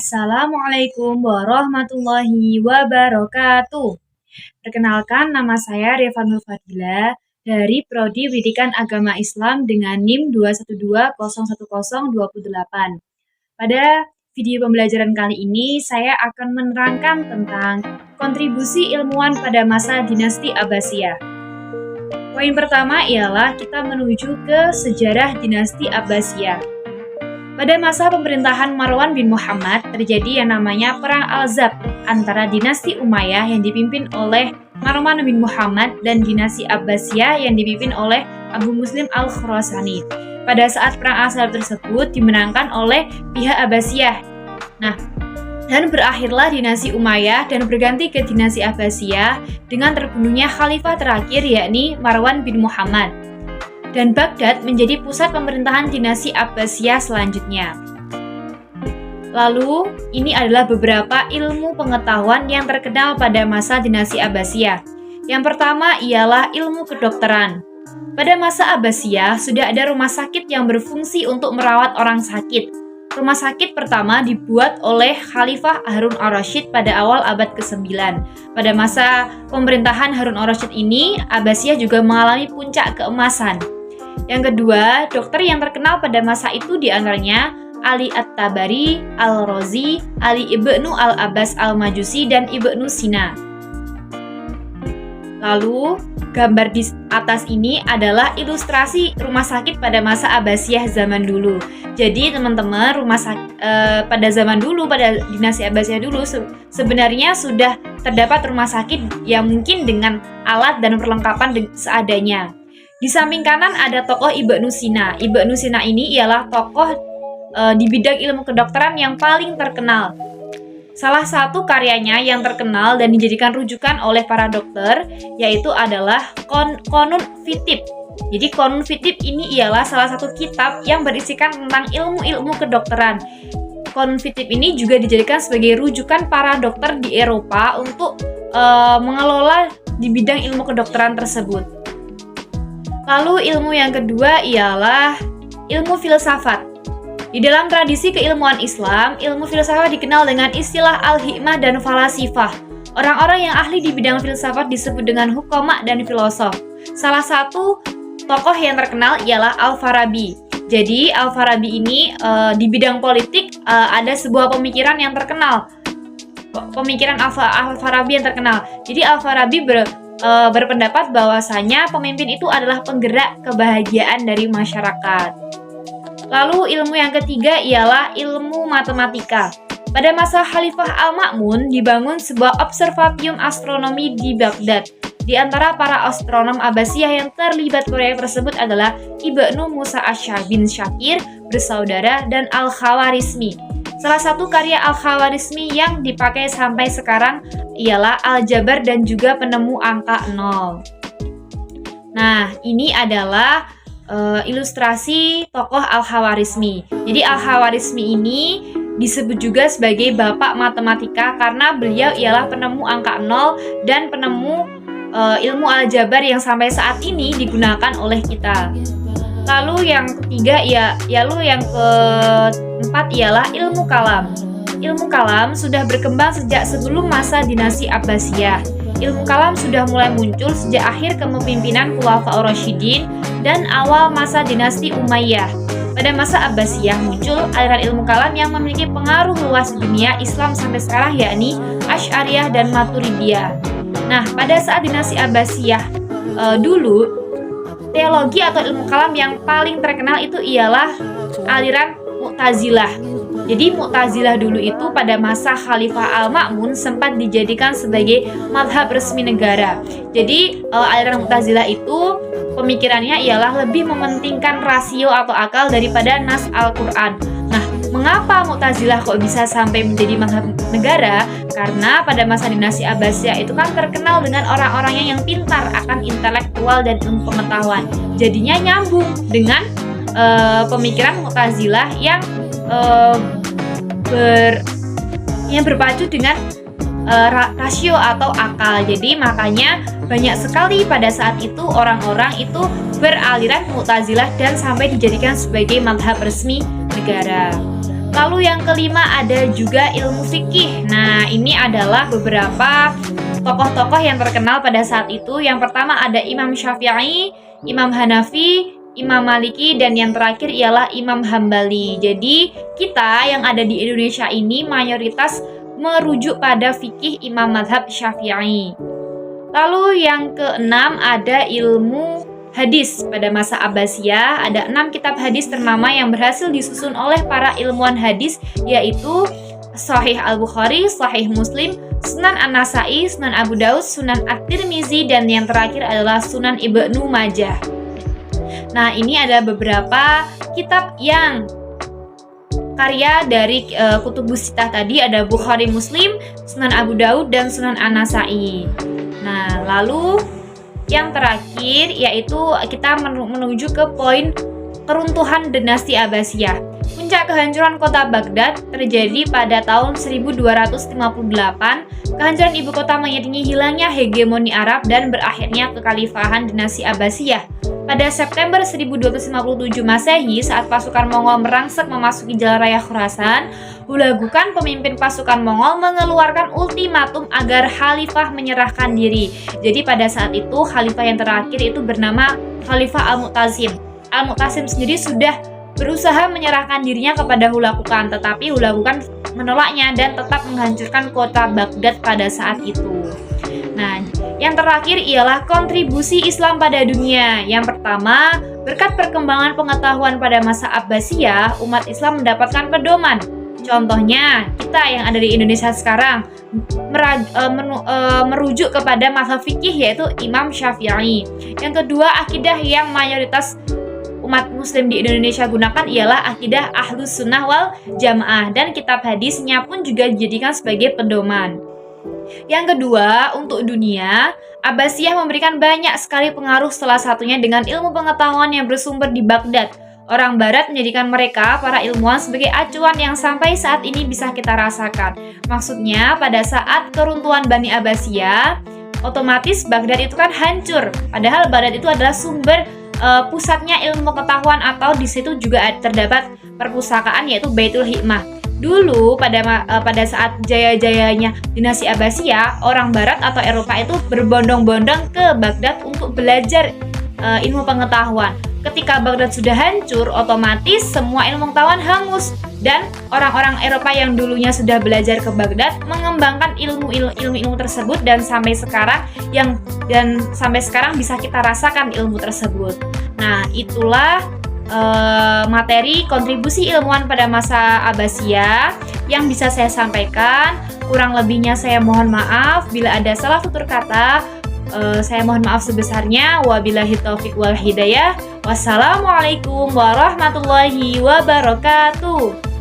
Assalamualaikum warahmatullahi wabarakatuh. Perkenalkan, nama saya Revanul Fadila dari Prodi Pendidikan Agama Islam dengan NIM 212010028. Pada video pembelajaran kali ini, saya akan menerangkan tentang kontribusi ilmuwan pada masa dinasti Abbasiyah. Poin pertama ialah kita menuju ke sejarah dinasti Abbasiyah. Pada masa pemerintahan Marwan bin Muhammad, terjadi yang namanya Perang Al-Zab antara dinasti Umayyah yang dipimpin oleh Marwan bin Muhammad dan dinasti Abbasiyah yang dipimpin oleh Abu Muslim Al-Khurasani. Pada saat Perang Al-Zab tersebut dimenangkan oleh pihak Abbasiyah. Dan berakhirlah dinasti Umayyah dan berganti ke dinasti Abbasiyah dengan terbunuhnya khalifah terakhir yakni Marwan bin Muhammad. Dan Baghdad menjadi pusat pemerintahan dinasti Abbasiyah selanjutnya. Lalu, ini adalah beberapa ilmu pengetahuan yang terkenal pada masa dinasti Abbasiyah. Yang pertama ialah ilmu kedokteran. Pada masa Abbasiyah, sudah ada rumah sakit yang berfungsi untuk merawat orang sakit. Rumah sakit pertama dibuat oleh Khalifah Harun Ar-Rasyid pada awal abad ke-9. Pada masa pemerintahan Harun Ar-Rasyid ini, Abbasiyah juga mengalami puncak keemasan. Yang kedua, dokter yang terkenal pada masa itu diantaranya Ali At-Tabari, Al-Razi, Ali Ibnu Al-Abbas Al-Majusi, dan Ibnu Sina. Lalu, gambar di atas ini adalah ilustrasi rumah sakit pada masa Abbasiyah zaman dulu. Jadi teman-teman, pada zaman dulu, pada dinasti Abbasiyah dulu, sebenarnya sudah terdapat rumah sakit yang mungkin dengan alat dan perlengkapan seadanya. Di samping kanan ada tokoh Ibnu Sina. Ibnu Sina ini ialah tokoh di bidang ilmu kedokteran yang paling terkenal. Salah satu karyanya yang terkenal dan dijadikan rujukan oleh para dokter yaitu adalah Qonun Fitib. Jadi Qonun Fitib ini ialah salah satu kitab yang berisikan tentang ilmu-ilmu kedokteran. Qonun Fitib ini juga dijadikan sebagai rujukan para dokter di Eropa untuk mengelola di bidang ilmu kedokteran tersebut. Lalu ilmu yang kedua ialah ilmu filsafat. Di dalam tradisi keilmuan Islam, ilmu filsafat dikenal dengan istilah al-hikmah dan falasifah. Orang-orang yang ahli di bidang filsafat disebut dengan hukama dan filosof. Salah satu tokoh yang terkenal ialah Al-Farabi. Jadi Al-Farabi ini di bidang politik ada sebuah pemikiran yang terkenal. Pemikiran Al-Farabi yang terkenal. Jadi Al-Farabi berpendapat bahwasanya pemimpin itu adalah penggerak kebahagiaan dari masyarakat. Lalu ilmu yang ketiga ialah ilmu matematika. Pada masa Khalifah Al-Ma'mun dibangun sebuah observatorium astronomi di Baghdad. Di antara para astronom Abbasiyah yang terlibat proyek tersebut adalah Ibnu Musa bin Syakir, bersaudara, dan Al-Khawarizmi. Salah satu karya Al-Khawarizmi yang dipakai sampai sekarang ialah Al-Jabar dan juga penemu angka 0. Nah, ini adalah ilustrasi tokoh Al-Khawarizmi. Jadi Al-Khawarizmi ini disebut juga sebagai bapak matematika karena beliau ialah penemu angka 0 dan penemu ilmu Al-Jabar yang sampai saat ini digunakan oleh kita. Lalu yang ketiga yang keempat ialah ilmu kalam. Ilmu kalam sudah berkembang sejak sebelum masa dinasti Abbasiyah. Ilmu kalam sudah mulai muncul sejak akhir kepemimpinan Khulafaur Rasyidin dan awal masa dinasti Umayyah. Pada masa Abbasiyah muncul aliran ilmu kalam yang memiliki pengaruh luas di dunia Islam sampai sekarang yakni Asy'ariyah dan Maturidiyah. Nah, pada saat dinasti Abbasiyah dulu, teologi atau ilmu kalam yang paling terkenal itu ialah aliran Mu'tazilah. Jadi Mu'tazilah dulu itu pada masa Khalifah Al-Ma'mun sempat dijadikan sebagai mazhab resmi negara. Jadi aliran Mu'tazilah itu pemikirannya ialah lebih mementingkan rasio atau akal daripada nas Al-Quran. Nah, mengapa Mu'tazilah kok bisa sampai menjadi mazhab negara? Karena pada masa dinasti Abbasiyah itu kan terkenal dengan orang-orangnya yang pintar akan intelektual dan ilmu pengetahuan. Jadinya nyambung dengan pemikiran Mu'tazilah yang berpacu dengan rasio atau akal. Jadi makanya banyak sekali pada saat itu orang-orang itu beraliran Mu'tazilah dan sampai dijadikan sebagai mazhab resmi negara. Lalu yang kelima ada juga ilmu fikih. Nah, ini adalah beberapa tokoh-tokoh yang terkenal pada saat itu. Yang pertama ada Imam Syafi'i, Imam Hanafi, Imam Maliki, dan yang terakhir ialah Imam Hambali. Jadi kita yang ada di Indonesia ini mayoritas merujuk pada fikih Imam Madhab Syafi'i. Lalu yang keenam ada ilmu hadis. Pada masa Abbasiyah ada 6 kitab hadis ternama yang berhasil disusun oleh para ilmuwan hadis, yaitu Sahih Al-Bukhari, Sahih Muslim, Sunan An-Nasai, Sunan Abu Daud, Sunan At-Tirmizi, dan yang terakhir adalah Sunan Ibnu Majah. Nah, ini ada beberapa kitab yang karya dari Kutubus Sittah tadi, ada Bukhari, Muslim, Sunan Abu Daud, dan Sunan An-Nasai. Nah, lalu yang terakhir yaitu kita menuju ke poin keruntuhan dinasti Abbasiyah. Puncak kehancuran kota Baghdad terjadi pada tahun 1258. Kehancuran ibu kota mengiringi hilangnya hegemoni Arab dan berakhirnya kekhalifahan dinasti Abbasiyah. Pada September 1257 Masehi, saat pasukan Mongol merangsek memasuki jalan raya Khurasan, Hulagukan, pemimpin pasukan Mongol, mengeluarkan ultimatum agar khalifah menyerahkan diri. Jadi pada saat itu khalifah yang terakhir itu bernama Khalifah Al-Mu'tasim. Al-Mu'tasim sendiri sudah berusaha menyerahkan dirinya kepada Hulagukan, tetapi Hulagukan menolaknya dan tetap menghancurkan kota Baghdad pada saat itu. Nah, yang terakhir ialah kontribusi Islam pada dunia. Yang pertama, berkat perkembangan pengetahuan pada masa Abbasiyah, umat Islam mendapatkan pedoman. Contohnya, kita yang ada di Indonesia sekarang merujuk kepada mazhab fikih yaitu Imam Syafi'i. Yang kedua, akidah yang mayoritas umat muslim di Indonesia gunakan ialah akidah Ahlus Sunnah wal Jamaah, dan kitab hadisnya pun juga dijadikan sebagai pedoman. Yang kedua, untuk dunia, Abbasiyah memberikan banyak sekali pengaruh, salah satunya dengan ilmu pengetahuan yang bersumber di Baghdad. Orang Barat menjadikan mereka, para ilmuwan, sebagai acuan yang sampai saat ini bisa kita rasakan. Maksudnya, pada saat keruntuhan Bani Abbasiyah, otomatis Baghdad itu kan hancur. Padahal Baghdad itu adalah sumber pusatnya ilmu pengetahuan, atau di situ juga terdapat perpustakaan yaitu Baitul Hikmah. Dulu pada saat jaya-jayanya dinasti Abbasiyah, orang Barat atau Eropa itu berbondong-bondong ke Baghdad untuk belajar ilmu pengetahuan. Ketika Baghdad sudah hancur, otomatis semua ilmu pengetahuan hangus, dan orang-orang Eropa yang dulunya sudah belajar ke Baghdad mengembangkan ilmu tersebut, dan sampai sekarang bisa kita rasakan ilmu tersebut. Nah, itulah materi kontribusi ilmuwan pada masa Abbasiyah yang bisa saya sampaikan. Kurang lebihnya saya mohon maaf bila ada salah tutur kata. Saya mohon maaf sebesarnya. Wabillahi taufiq wal hidayah. Wassalamualaikum warahmatullahi wabarakatuh.